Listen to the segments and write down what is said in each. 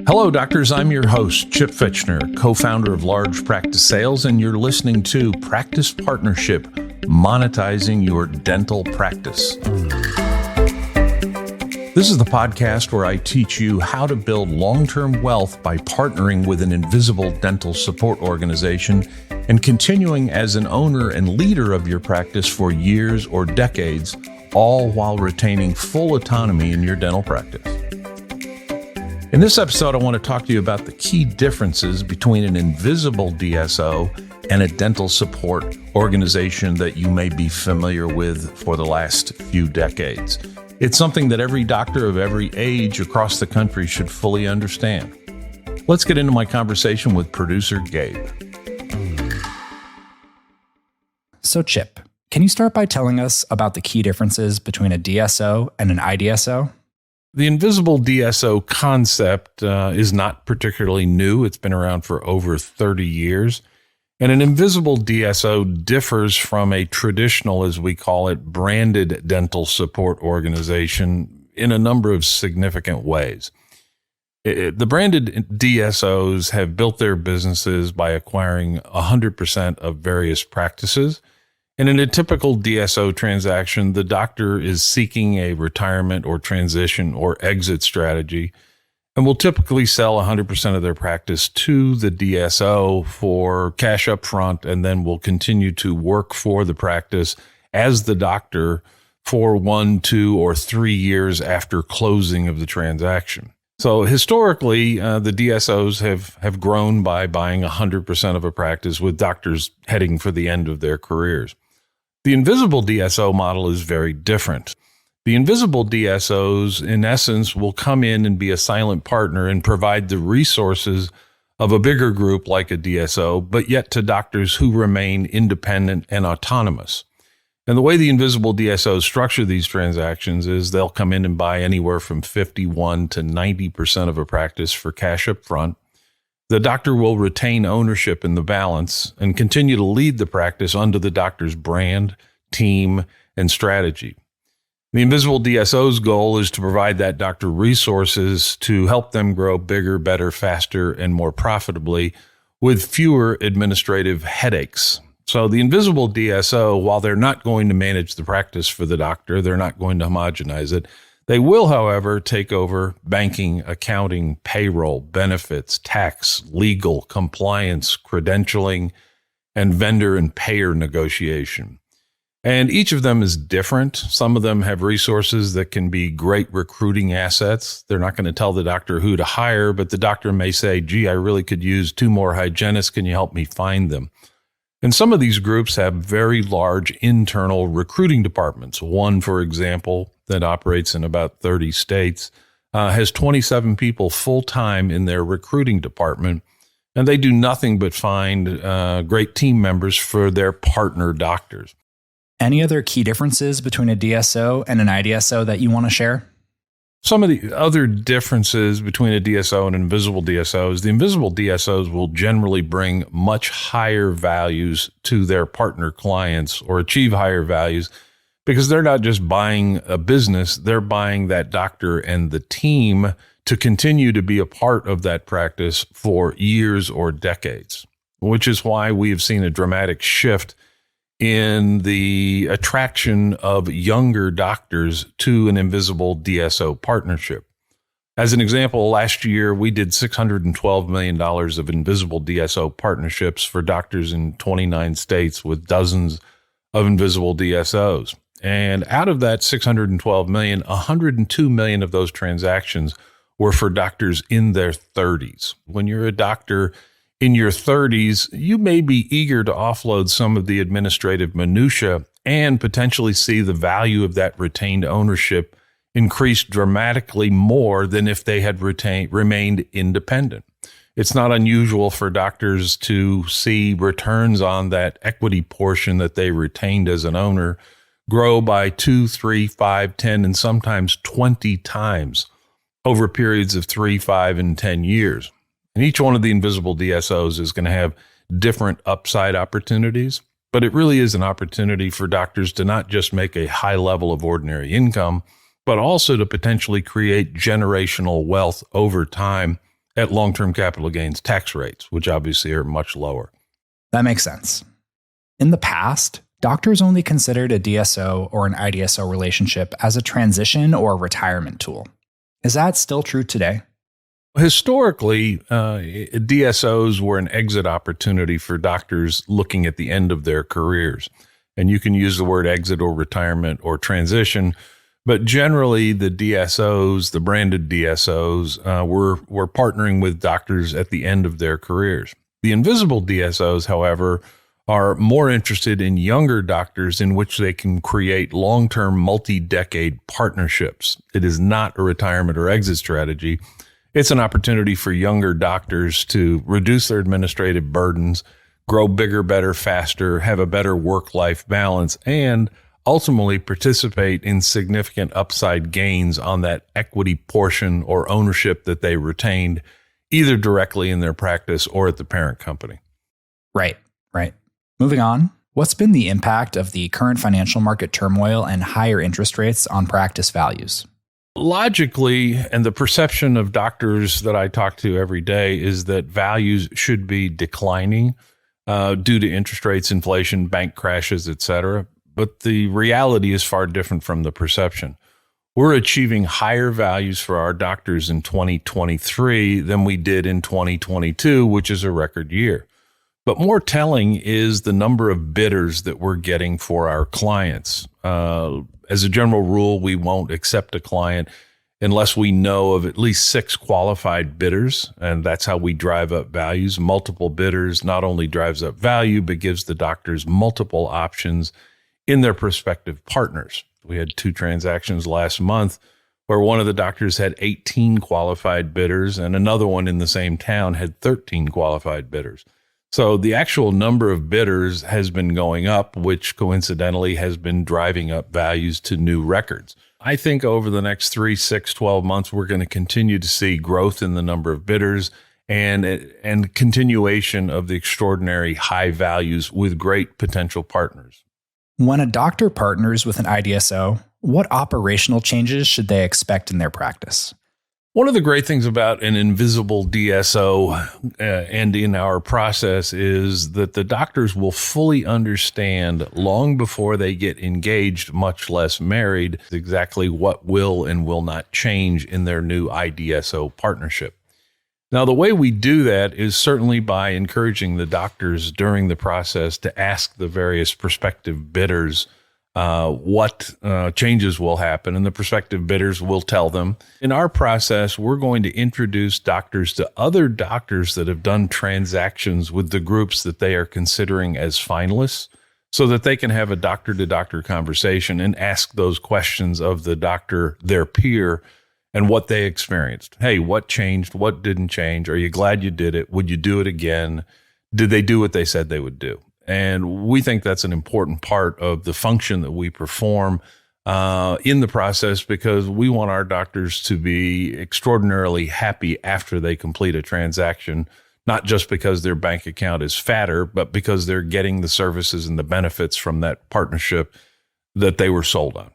Hello, doctors. I'm your host, Chip Fichtner, co-founder of Large Practice Sales, and you're listening to Practice Partnership, Monetizing Your Dental Practice. This is the podcast where I teach you how to build long-term wealth by partnering with an invisible dental support organization and continuing as an owner and leader of your practice for years or decades, all while retaining full autonomy in your dental practice. In this episode, I want to talk to you about the key differences between an invisible DSO and a dental support organization that you may be familiar with for the last few decades. It's something that every doctor of every age across the country should fully understand. Let's get into my conversation with producer Gabe. So Chip, can you start by telling us about the key differences between a DSO and an IDSO? The invisible DSO concept is not particularly new. It's been around for over 30 years. And an invisible DSO differs from a traditional, as we call it, branded dental support organization in a number of significant ways. The branded DSOs have built their businesses by acquiring 100% of various practices. And in a typical DSO transaction, the doctor is seeking a retirement or transition or exit strategy and will typically sell 100% of their practice to the DSO for cash up front, and then will continue to work for the practice as the doctor for 1, 2, or 3 years after closing of the transaction. So historically, the DSOs have grown by buying 100% of a practice, with doctors heading for the end of their careers. The invisible DSO model is very different. The invisible DSOs, in essence, will come in and be a silent partner and provide the resources of a bigger group like a DSO, but yet to doctors who remain independent and autonomous. And the way the invisible DSOs structure these transactions is they'll come in and buy anywhere from 51 to 90% of a practice for cash up front. The doctor will retain ownership in the balance and continue to lead the practice under the doctor's brand, team, and strategy. The invisible DSO's goal is to provide that doctor resources to help them grow bigger, better, faster, and more profitably with fewer administrative headaches. So the invisible DSO, while they're not going to manage the practice for the doctor, they're not going to homogenize it. They will, however, take over banking, accounting, payroll, benefits, tax, legal, compliance, credentialing, and vendor and payer negotiation. And each of them is different. Some of them have resources that can be great recruiting assets. They're not going to tell the doctor who to hire, but the doctor may say, gee, I really could use 2 more hygienists. Can you help me find them? And some of these groups have very large internal recruiting departments. One, for example, that operates in about 30 states, has 27 people full-time in their recruiting department, and they do nothing but find great team members for their partner doctors. Any other key differences between a DSO and an IDSO that you want to share? Some of the other differences between a DSO and an invisible DSO is the invisible DSOs will generally bring much higher values to their partner clients, or achieve higher values, because they're not just buying a business, they're buying that doctor and the team to continue to be a part of that practice for years or decades, which is why we have seen a dramatic shift in the attraction of younger doctors to an invisible DSO partnership. As an example, last year we did $612 million of invisible DSO partnerships for doctors in 29 states with dozens of invisible DSOs. And out of that $612 million, $102 million of those transactions were for doctors in their 30s. When you're a doctor in your 30s, you may be eager to offload some of the administrative minutia and potentially see the value of that retained ownership increase dramatically more than if they had remained independent. It's not unusual for doctors to see returns on that equity portion that they retained as an owner grow by 2, 3, 5, 10, and sometimes 20 times over periods of 3, 5, and 10 years. And each one of the invisible DSOs is going to have different upside opportunities, but it really is an opportunity for doctors to not just make a high level of ordinary income, but also to potentially create generational wealth over time at long-term capital gains tax rates, which obviously are much lower. That makes sense. In the past, doctors only considered a DSO or an IDSO relationship as a transition or retirement tool. Is that still true today? Historically, DSOs were an exit opportunity for doctors looking at the end of their careers. And you can use the word exit or retirement or transition, but generally the DSOs, the branded DSOs, were partnering with doctors at the end of their careers. The invisible DSOs, however, are more interested in younger doctors in which they can create long-term multi-decade partnerships. It is not a retirement or exit strategy. It's an opportunity for younger doctors to reduce their administrative burdens, grow bigger, better, faster, have a better work-life balance, and ultimately participate in significant upside gains on that equity portion or ownership that they retained, either directly in their practice or at the parent company. Right. Moving on, what's been the impact of the current financial market turmoil and higher interest rates on practice values? Logically, and the perception of doctors that I talk to every day is that values should be declining due to interest rates, inflation, bank crashes, et cetera. But the reality is far different from the perception. We're achieving higher values for our doctors in 2023 than we did in 2022, which is a record year. But more telling is the number of bidders that we're getting for our clients. As a general rule, we won't accept a client unless we know of at least 6 qualified bidders, and that's how we drive up values. Multiple bidders not only drives up value, but gives the doctors multiple options in their prospective partners. We had 2 transactions last month where one of the doctors had 18 qualified bidders and another one in the same town had 13 qualified bidders. So the actual number of bidders has been going up, which coincidentally has been driving up values to new records. I think over the next 3, 6, 12 months, we're going to continue to see growth in the number of bidders and continuation of the extraordinary high values with great potential partners. When a doctor partners with an IDSO, what operational changes should they expect in their practice? One of the great things about an invisible DSO and in our process is that the doctors will fully understand long before they get engaged, much less married, exactly what will and will not change in their new IDSO partnership. Now, the way we do that is certainly by encouraging the doctors during the process to ask the various prospective bidders what changes will happen, and the prospective bidders will tell them. In our process, we're going to introduce doctors to other doctors that have done transactions with the groups that they are considering as finalists so that they can have a doctor-to-doctor conversation and ask those questions of the doctor, their peer, and what they experienced. Hey, what changed? What didn't change? Are you glad you did it? Would you do it again? Did they do what they said they would do? And we think that's an important part of the function that we perform in the process because we want our doctors to be extraordinarily happy after they complete a transaction, not just because their bank account is fatter, but because they're getting the services and the benefits from that partnership that they were sold on.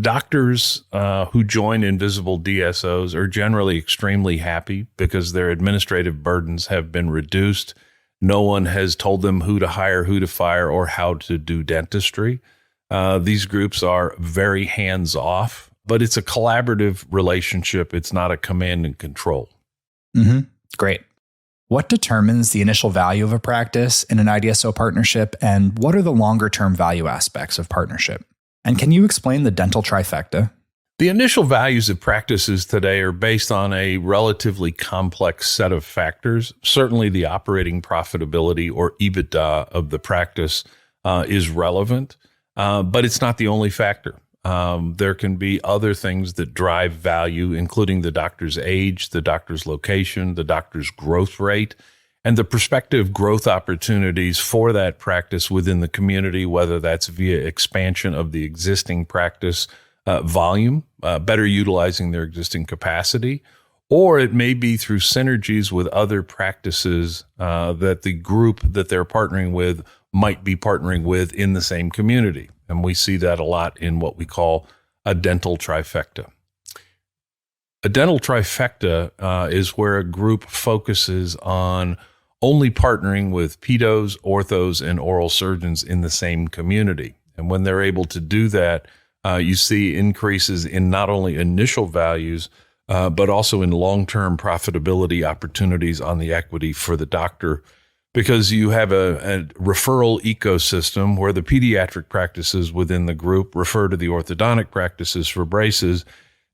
Doctors who join Invisible DSOs are generally extremely happy because their administrative burdens have been reduced. No one has told them who to hire, who to fire, or how to do dentistry. These groups are very hands-off, but it's a collaborative relationship. It's not a command and control. Great. What determines the initial value of a practice in an IDSO partnership, and what are the longer-term value aspects of partnership? And can you explain the dental trifecta? The initial values of practices today are based on a relatively complex set of factors. Certainly the operating profitability or EBITDA of the practice is relevant, but it's not the only factor. There can be other things that drive value, including the doctor's age, the doctor's location, the doctor's growth rate, and the prospective growth opportunities for that practice within the community, whether that's via expansion of the existing practice volume, better utilizing their existing capacity, or it may be through synergies with other practices that the group that they're partnering with might be partnering with in the same community. And we see that a lot in what we call a dental trifecta. A dental trifecta is where a group focuses on only partnering with pedos, orthos, and oral surgeons in the same community. And when they're able to do that, you see increases in not only initial values, but also in long-term profitability opportunities on the equity for the doctor, because you have a referral ecosystem where the pediatric practices within the group refer to the orthodontic practices for braces,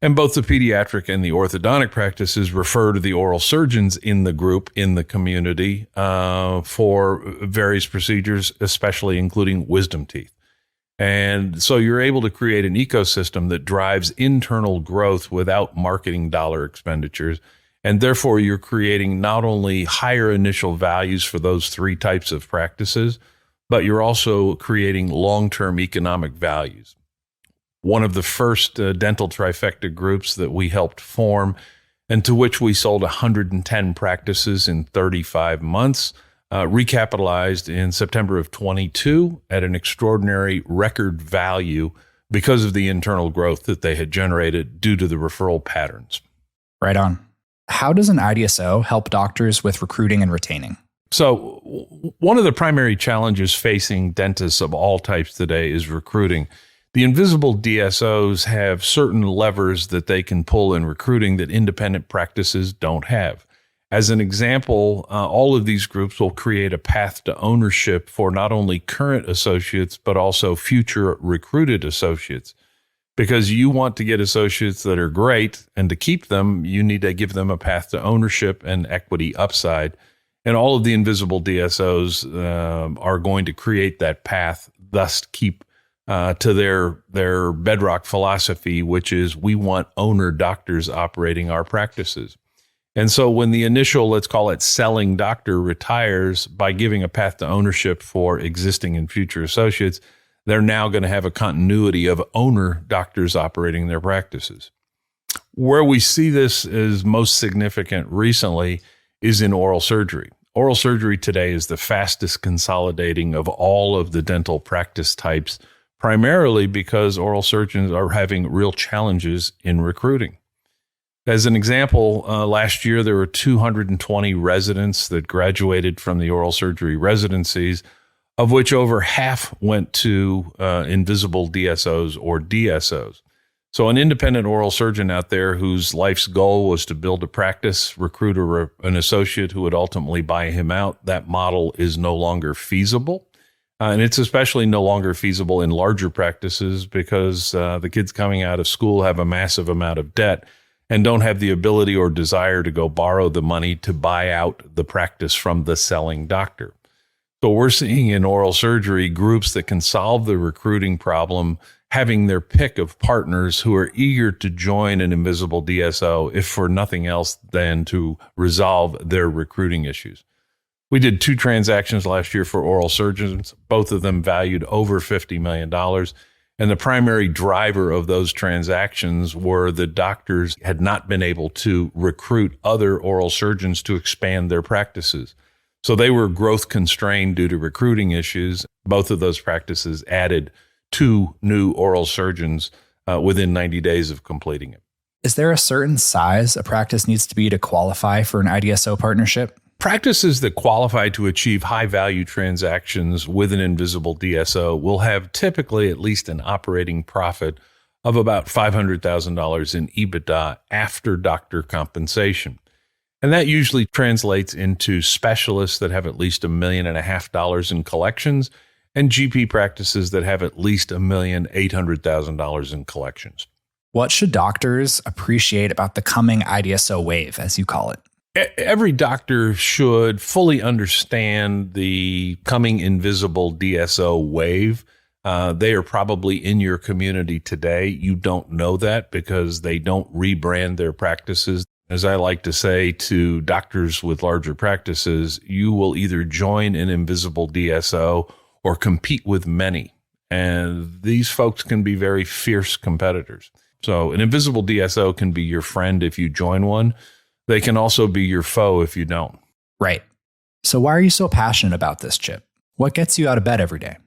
and both the pediatric and the orthodontic practices refer to the oral surgeons in the group, in the community, for various procedures, especially including wisdom teeth. And so you're able to create an ecosystem that drives internal growth without marketing dollar expenditures. And therefore, you're creating not only higher initial values for those three types of practices, but you're also creating long-term economic values. One of the first dental trifecta groups that we helped form, and to which we sold 110 practices in 35 months, recapitalized in September of 22 at an extraordinary record value because of the internal growth that they had generated due to the referral patterns. Right on. How does an IDSO help doctors with recruiting and retaining? So one of the primary challenges facing dentists of all types today is recruiting. The Invisible DSOs have certain levers that they can pull in recruiting that independent practices don't have. As an example, all of these groups will create a path to ownership for not only current associates, but also future recruited associates. Because you want to get associates that are great, and to keep them, you need to give them a path to ownership and equity upside. And all of the Invisible DSOs are going to create that path, thus keep to their bedrock philosophy, which is we want owner doctors operating our practices. And so when the initial, let's call it selling doctor, retires, by giving a path to ownership for existing and future associates, they're now going to have a continuity of owner doctors operating their practices. Where we see this as most significant recently is in oral surgery. Oral surgery today is the fastest consolidating of all of the dental practice types, primarily because oral surgeons are having real challenges in recruiting. As an example, last year there were 220 residents that graduated from the oral surgery residencies, of which over half went to Invisible DSOs or DSOs. So an independent oral surgeon out there whose life's goal was to build a practice, recruit an associate who would ultimately buy him out, that model is no longer feasible. And it's especially no longer feasible in larger practices because the kids coming out of school have a massive amount of debt and don't have the ability or desire to go borrow the money to buy out the practice from the selling doctor. So we're seeing in oral surgery groups that can solve the recruiting problem, having their pick of partners who are eager to join an Invisible DSO, if for nothing else than to resolve their recruiting issues. We did 2 transactions last year for oral surgeons, both of them valued over $50 million. And the primary driver of those transactions were the doctors had not been able to recruit other oral surgeons to expand their practices. So they were growth constrained due to recruiting issues. Both of those practices added 2 new oral surgeons within 90 days of completing it. Is there a certain size a practice needs to be to qualify for an IDSO partnership? Practices that qualify to achieve high-value transactions with an Invisible DSO will have typically at least an operating profit of about $500,000 in EBITDA after doctor compensation. And that usually translates into specialists that have at least $1.5 million in collections and GP practices that have at least $1,800,000 in collections. What should doctors appreciate about the coming IDSO wave, as you call it? Every doctor should fully understand the coming Invisible DSO wave. They are probably in your community today. You don't know that because they don't rebrand their practices. As I like to say to doctors with larger practices, you will either join an Invisible DSO or compete with many. And these folks can be very fierce competitors. So an Invisible DSO can be your friend if you join one. They can also be your foe if you don't. Right. So why are you so passionate about this, Chip? What gets you out of bed every day?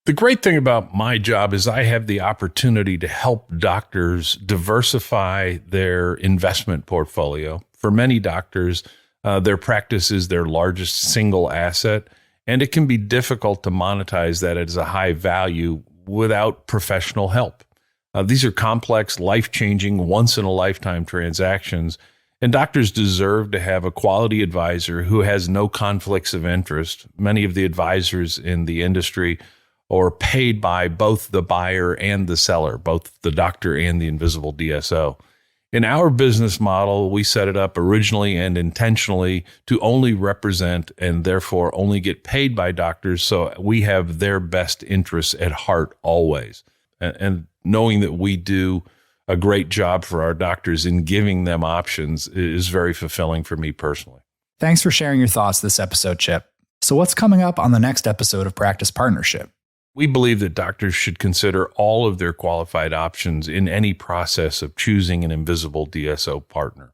The great thing about my job is I have the opportunity to help doctors diversify their investment portfolio. For many doctors, their practice is their largest single asset, and it can be difficult to monetize that as a high value without professional help. These are complex, life-changing, once-in-a-lifetime transactions, and doctors deserve to have a quality advisor who has no conflicts of interest. Many of the advisors in the industry are paid by both the buyer and the seller, both the doctor and the invisible DSO. In our business model, we set it up originally and intentionally to only represent and therefore only get paid by doctors, so we have their best interests at heart always. And knowing that we do a great job for our doctors in giving them options is very fulfilling for me personally. Thanks for sharing your thoughts this episode, Chip. So what's coming up on the next episode of Practice Partnership? We believe that doctors should consider all of their qualified options in any process of choosing an invisible DSO partner.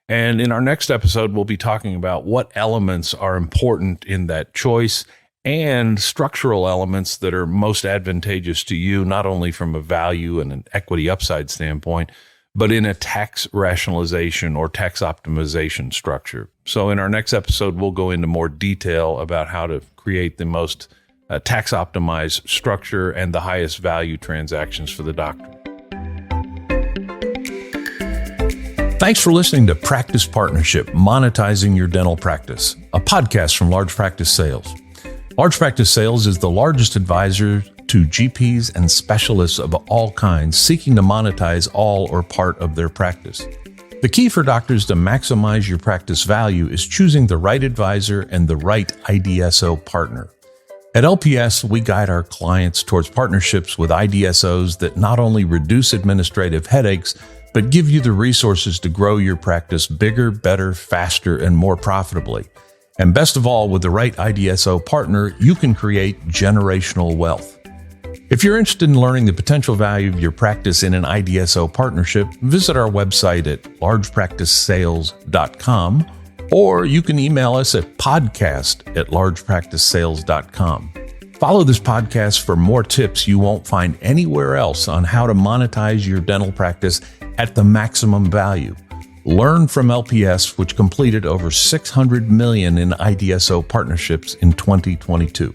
And in our next episode, we'll be talking about what elements are important in that choice and structural elements that are most advantageous to you, not only from a value and an equity upside standpoint, but in a tax rationalization or tax optimization structure. So in our next episode, we'll go into more detail about how to create the most tax optimized structure and the highest value transactions for the doctor. Thanks for listening to Practice Partnership, Monetizing Your Dental Practice, a podcast from Large Practice Sales. Large Practice Sales is the largest advisor to GPs and specialists of all kinds seeking to monetize all or part of their practice. The key for doctors to maximize your practice value is choosing the right advisor and the right IDSO partner. At LPS, we guide our clients towards partnerships with IDSOs that not only reduce administrative headaches, but give you the resources to grow your practice bigger, better, faster, and more profitably. And best of all, with the right IDSO partner, you can create generational wealth. If you're interested in learning the potential value of your practice in an IDSO partnership, visit our website at largepracticesales.com, or you can email us at podcast@largepracticesales.com. Follow this podcast for more tips you won't find anywhere else on how to monetize your dental practice at the maximum value. Learn from LPS, which completed over $600 million in IDSO partnerships in 2022.